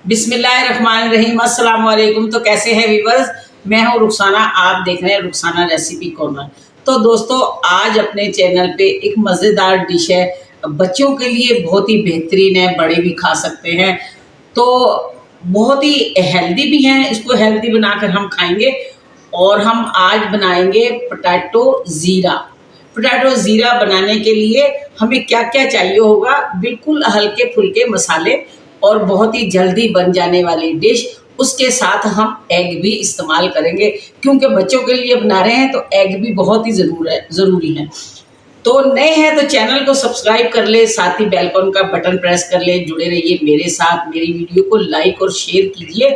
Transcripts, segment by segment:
बिस्मिल्लाहिर्रहमानिर्रहीम, अस्सलाम वालेकुम। तो कैसे हैं व्यूअर्स, मैं हूं रुखसाना, आप देख रहे हैं रुखसाना रेसिपी कॉर्नर। तो दोस्तों, आज अपने चैनल पे एक मज़ेदार डिश है, बच्चों के लिए बहुत ही बेहतरीन है, बड़े भी खा सकते हैं। तो बहुत ही हेल्दी भी हैं, इसको हेल्दी बनाकर हम खाएंगे। और हम आज बनाएंगे पोटैटो ज़ीरा। पोटैटो ज़ीरा बनाने के लिए हमें क्या क्या चाहिए होगा, बिल्कुल हल्के फुल्के मसाले और बहुत ही जल्दी बन जाने वाली डिश। उसके साथ हम एग भी इस्तेमाल करेंगे, क्योंकि बच्चों के लिए बना रहे हैं तो एग भी बहुत ही ज़रूरी है। तो नए हैं तो चैनल को सब्सक्राइब कर ले, साथ ही बेल आइकन का बटन प्रेस कर ले। जुड़े रहिए मेरे साथ, मेरी वीडियो को लाइक और शेयर कीजिए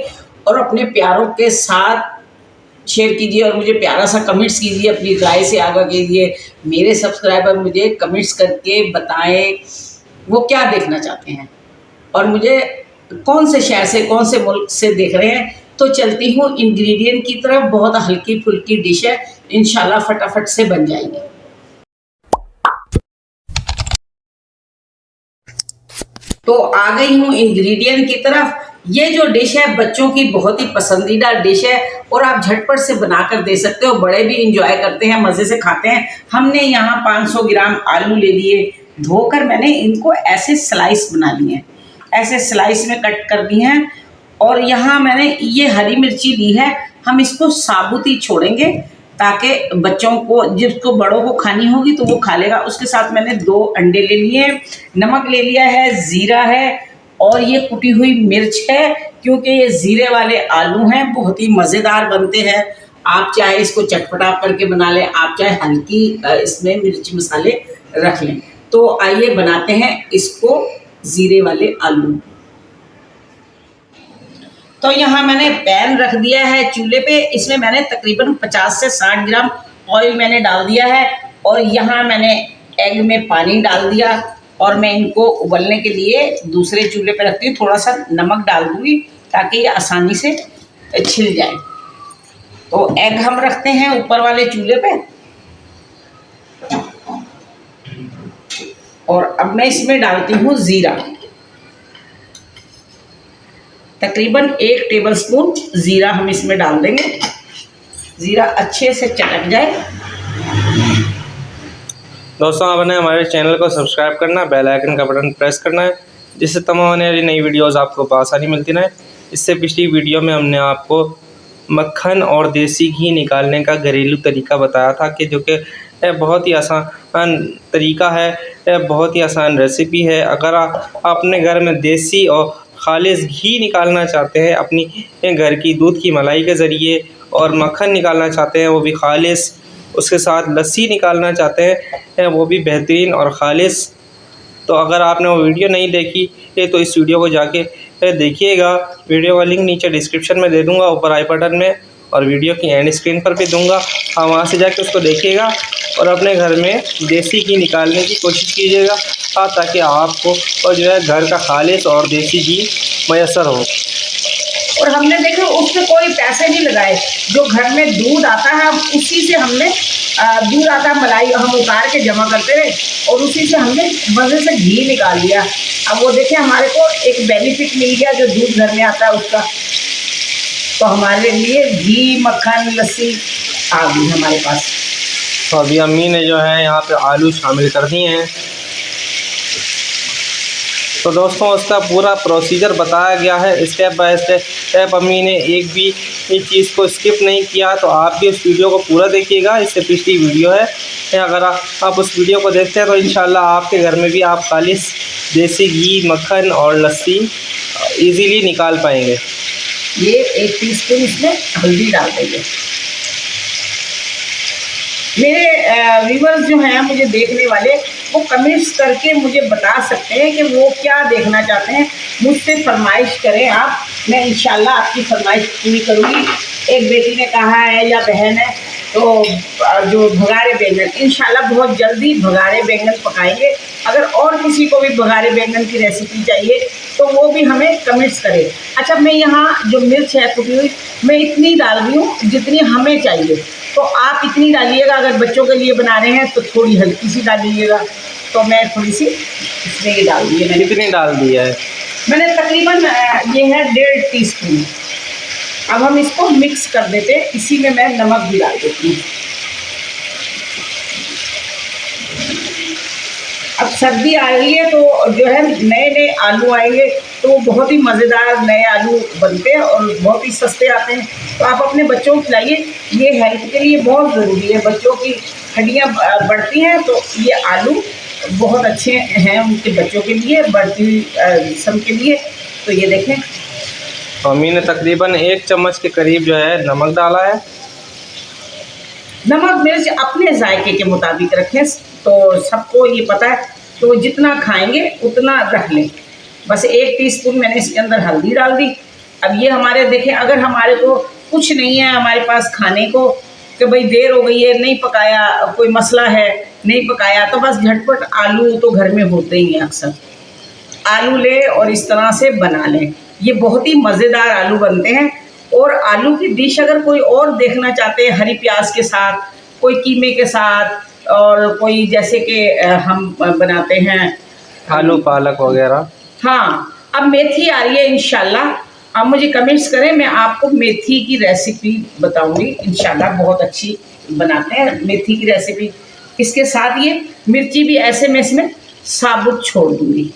और अपने प्यारों के साथ शेयर कीजिए और मुझे प्यारा सा कमेंट्स कीजिए, अपनी राय से आगाह कीजिए। मेरे सब्सक्राइबर मुझे कमेंट्स करके बताएं वो क्या देखना चाहते हैं और मुझे कौन से शहर से, कौन से मुल्क से देख रहे हैं। तो चलती हूँ इंग्रेडिएंट की तरफ। बहुत हल्की फुल्की डिश है, इंशाल्लाह फटाफट से बन जाएगी। तो आ गई हूँ इंग्रेडिएंट की तरफ। ये जो डिश है बच्चों की बहुत ही पसंदीदा डिश है और आप झटपट से बनाकर दे सकते हो। बड़े भी इंजॉय करते हैं, मज़े से खाते हैं। हमने यहाँ 500 ग्राम आलू ले लिए, धोकर मैंने इनको ऐसे स्लाइस बना लिए हैं, ऐसे स्लाइस में कट कर दी हैं। और यहाँ मैंने ये हरी मिर्ची ली है, हम इसको साबुत ही छोड़ेंगे ताकि बच्चों को, जिसको बड़ों को खानी होगी तो वो खा लेगा। उसके साथ मैंने 2 अंडे ले लिए, नमक ले लिया है, ज़ीरा है और ये कुटी हुई मिर्च है। क्योंकि ये ज़ीरे वाले आलू हैं, बहुत ही मज़ेदार बनते हैं। आप चाहे इसको चटपटा करके बना लें, आप चाहे हल्की इसमें मिर्च मसाले रख लें। तो आइए बनाते हैं इसको, ज़ीरे वाले आलू। तो यहाँ मैंने पैन रख दिया है चूल्हे पे। इसमें मैंने तकरीबन 50 से 60 ग्राम ऑयल मैंने डाल दिया है और यहाँ मैंने एग में पानी डाल दिया और मैं इनको उबलने के लिए दूसरे चूल्हे पे रखती हूँ। थोड़ा सा नमक डाल दूँगी ताकि ये आसानी से छिल जाए। तो एग हम रखते हैं ऊपर वाले चूल्हे पे और अब मैं इसमें डालती हूँ ज़ीरा। तकरीबन 1 टेबलस्पून ज़ीरा हम इसमें डाल देंगे। ज़ीरा अच्छे से चटक जाए। दोस्तों, आपने हमारे चैनल को सब्सक्राइब करना, बेल आइकन का बटन प्रेस करना है, जिससे तमाम आने वाली नई वीडियोज़ आपको आसानी मिलती है। इससे पिछली वीडियो में हमने आपको मक्खन और देसी घी निकालने का घरेलू तरीका बताया था कि जो कि बहुत ही आसान तरीका है, बहुत ही आसान रेसिपी है। अगर आप अपने घर में देसी और खालिस घी निकालना चाहते हैं अपनी घर की दूध की मलाई के ज़रिए, और मक्खन निकालना चाहते हैं वो भी खालिस, उसके साथ लस्सी निकालना चाहते हैं वो भी बेहतरीन और खालिस, तो अगर आपने वो वीडियो नहीं देखी तो इस वीडियो को जाके देखिएगा। वीडियो का लिंक नीचे डिस्क्रिप्शन में दे दूँगा, ऊपर आई बटन में, और वीडियो की एंड स्क्रीन पर भी दूँगा। आप वहाँ से जाके उसको देखिएगा और अपने घर में देसी घी निकालने की कोशिश कीजिएगा ताकि आपको और जो है घर का खालिस और देसी घी मैसर हो। और हमने देखो उसमें कोई पैसे नहीं लगाए, जो घर में दूध आता है उसी से हमने दूध आता मलाई हम उतार के जमा करते रहे और उसी से हमने मज़े से घी निकाल लिया। अब वो देखिए हमारे को एक बेनिफिट मिल गया, जो दूध घर में आता है उसका। तो हमारे लिए घी, मक्खन, लस्सी आ गई हमारे पास। तो अभी अम्मी ने जो है यहाँ पे आलू शामिल कर दिए हैं। तो दोस्तों, उसका पूरा प्रोसीजर बताया गया है स्टेप बाय स्टेप। अम्मी ने एक भी इस चीज़ को स्किप नहीं किया, तो आप भी उस वीडियो को पूरा देखिएगा। इससे पिछली वीडियो है, अगर आप उस वीडियो को देखते हैं तो इंशाल्लाह आपके घर में भी आप खालिस देसी घी, मक्खन और लस्सी इजीली निकाल पाएंगे। ये 1 टीस्पून इसमें हल्दी डाल देंगे। मेरे व्यूअर्स जो हैं, मुझे देखने वाले, वो कमेंट्स करके मुझे बता सकते हैं कि वो क्या देखना चाहते हैं। मुझसे फरमाइश करें आप, मैं इंशाल्लाह आपकी फरमाइश पूरी करूँगी। एक बेटी ने कहा है या बहन है तो जो भगारे बैंगन, इंशाल्लाह बहुत जल्दी भगारे बैंगन पकाएंगे। अगर और किसी को भी भगारे बैंगन की रेसिपी चाहिए तो वो भी हमें कमेंट्स करें। अच्छा, मैं यहाँ जो मिर्च है कुटी हुई, मैं इतनी डाल रही हूँ जितनी हमें चाहिए, तो आप इतनी डालिएगा। अगर बच्चों के लिए बना रहे हैं तो थोड़ी हल्की सी डालिएगा। तो मैं थोड़ी सी इसमें ये डाल दी है। मैंने कितनी डाल दी है? मैंने तकरीबन ये है 1.5 टीस्पून। अब हम इसको मिक्स कर देते हैं। इसी में मैं नमक भी डाल देती हूँ। अब सर्दी आ रही है तो जो है नए नए आलू आएंगे तो बहुत ही मज़ेदार नए आलू बनते हैं और बहुत ही सस्ते आते हैं। तो आप अपने बच्चों को खिलाइए, ये हेल्थ के लिए बहुत ज़रूरी है। बच्चों की हड्डियाँ बढ़ती हैं तो ये आलू बहुत अच्छे हैं उनके बच्चों के लिए, बढ़ती जिस्म के लिए। तो ये देखें, मम्मी ने तकरीबन 1 चम्मच के करीब जो है नमक डाला है। नमक मिर्च अपने जायके के मुताबिक रखें। तो सबको ये पता है तो जितना खाएंगे उतना रख लें। बस 1 टीस्पून मैंने इसके अंदर हल्दी डाल दी। अब ये हमारे देखें, अगर हमारे को कुछ नहीं है हमारे पास खाने को, कि भाई देर हो गई है नहीं पकाया, कोई मसला है नहीं पकाया, तो बस झटपट आलू तो घर में होते ही हैं अक्सर। आलू ले और इस तरह से बना लें। ये बहुत ही मज़ेदार आलू बनते हैं। और आलू की डिश अगर कोई और देखना चाहते हैं हरी प्याज के साथ, कोई कीमे के साथ, और कोई जैसे कि हम बनाते हैं आलू पालक वगैरह। हाँ, अब मेथी आ रही है इंशाल्लाह। आप मुझे कमेंट्स करें, मैं आपको मेथी की रेसिपी बताऊंगी इंशाल्लाह। बहुत अच्छी बनाते हैं मेथी की रेसिपी। इसके साथ ये मिर्ची भी ऐसे मैं इसमें साबुत छोड़ दूंगी।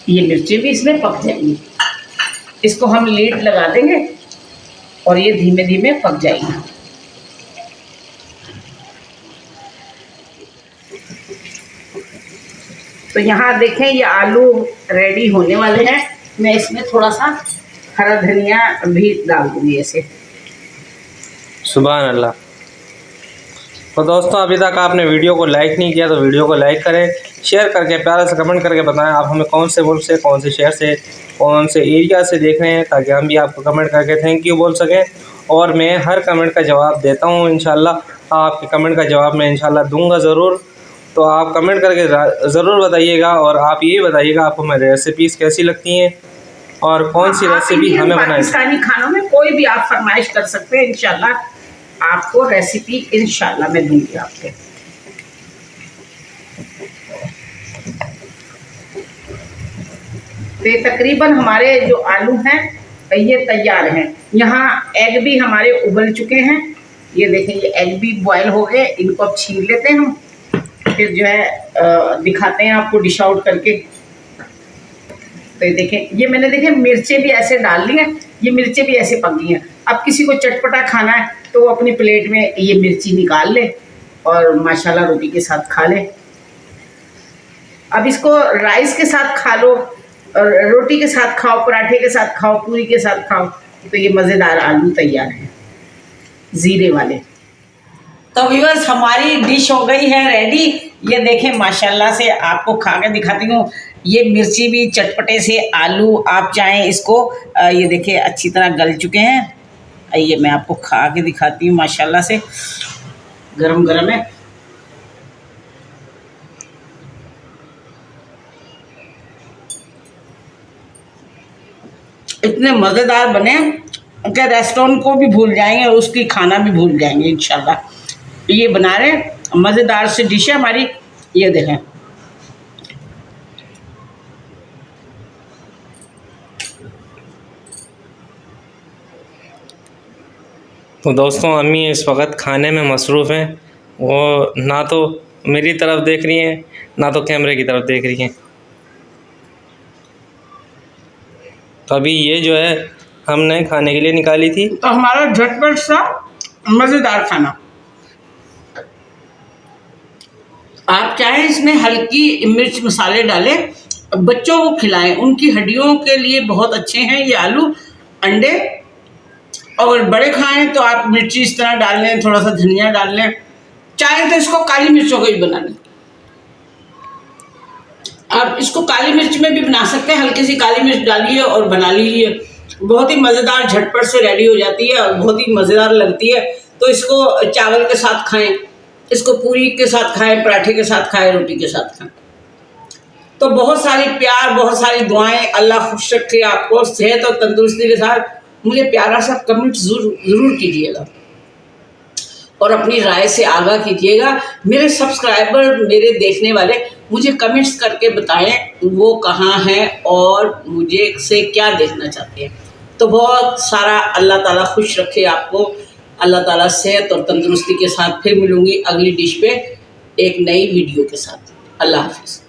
ये मिर्ची भी इसमें पक जाएंगी। इसको हम लीड लगा देंगे और ये धीमे धीमे पक जाएगी। तो यहाँ देखें ये आलू रेडी होने वाले हैं। मैं इसमें थोड़ा सा हरा धनिया भी डाल दूँगी ऐसे। सुभान अल्लाह। तो दोस्तों, अभी तक आपने वीडियो को लाइक नहीं किया तो वीडियो को लाइक करें, शेयर करके प्यारा से कमेंट करके बताएं आप हमें कौन से मुल्क से, कौन से शहर से, कौन से एरिया से देख रहे हैं, ताकि हम भी आपको कमेंट करके थैंक यू बोल सकें। और मैं हर कमेंट का जवाब देता हूँ इंशाल्लाह। आपके कमेंट का जवाब मैं इंशाल्लाह दूंगा ज़रूर। तो आप कमेंट करके ज़रूर बताइएगा और आप ये बताइएगा आपको हमारी रेसिपीज़ कैसी लगती हैं और कौन सी रेसिपी हमें बनानी। पाकिस्तानी खानों में कोई भी आप फरमाइश कर सकते हैं, इंशाल्लाह आपको रेसिपी इंशाल्लाह मैं दूंगी आपको। तो तकरीबन हमारे जो आलू हैं ये तैयार हैं। यहाँ एग भी हमारे उबल चुके हैं। ये देखें, ये एग भी बॉयल हो गए। इनको अब छीन लेते हैं हम, फिर जो है दिखाते हैं आपको डिश आउट करके। तो ये देखें, ये मैंने देखें मिर्चें भी ऐसे डाल ली हैं। ये मिर्चें भी ऐसे पक गई हैं। अब किसी को चटपटा खाना है तो वो अपनी प्लेट में ये मिर्ची निकाल ले और माशाल्लाह रोटी के साथ खा ले। अब इसको राइस के साथ खा लो, रोटी के साथ खाओ, पराठे के साथ खाओ, पूरी के साथ खाओ। तो ये मज़ेदार आलू तैयार हैं ज़ीरे वाले। तो व्यूअर्स, हमारी डिश हो गई है रेडी। ये देखें माशाल्लाह से, आपको खा के दिखाती हूँ। ये मिर्ची भी चटपटे से आलू, आप चाहें इसको ये देखें अच्छी तरह गल चुके हैं। ये मैं आपको खा के दिखाती हूँ माशाल्लाह से, गरम गरम है। इतने मज़ेदार बने कि रेस्टोरेंट को भी भूल जाएंगे और उसकी खाना भी भूल जाएंगे इंशाल्लाह। ये बना रहे मज़ेदार सी डिश है हमारी। ये देखें, तो दोस्तों, अम्मी इस वक्त खाने में मसरूफ़ हैं। वो ना तो मेरी तरफ देख रही हैं ना तो कैमरे की तरफ देख रही हैं। तो अभी ये जो है हमने खाने के लिए निकाली थी। तो हमारा झटपट सा मज़ेदार खाना। आप चाहें इसमें हल्की मिर्च मसाले डालें, बच्चों को खिलाएं, उनकी हड्डियों के लिए बहुत अच्छे हैं ये आलू। अंडे और बड़े खाएं तो आप मिर्ची इस तरह डाल लें, थोड़ा सा धनिया डाल लें। चाहे तो इसको काली मिर्चों को भी बना लें। आप इसको काली मिर्च में भी बना सकते हैं। हल्की सी काली मिर्च डालिए और बना लीजिए। बहुत ही मज़ेदार झटपट से रेडी हो जाती है और बहुत ही मज़ेदार लगती है। तो इसको चावल के साथ खाएं, इसको पूरी के साथ खाएं, पराठे के साथ खाएं, रोटी के साथ खाएं। तो बहुत सारी प्यार, बहुत सारी दुआएं। अल्लाह खुश रखे आपको सेहत और तंदुरुस्ती के साथ। मुझे प्यारा सा कमेंट ज़रूर कीजिएगा और अपनी राय से आगाह कीजिएगा। मेरे सब्सक्राइबर, मेरे देखने वाले मुझे कमेंट्स करके बताएं वो कहाँ है और मुझे से क्या देखना चाहते हैं। तो बहुत सारा अल्लाह ताला खुश रखे आपको, अल्लाह ताला सेहत और तंदुरुस्ती के साथ फिर मिलूँगी अगली डिश पे एक नई वीडियो के साथ। अल्लाह हाफ़िज़।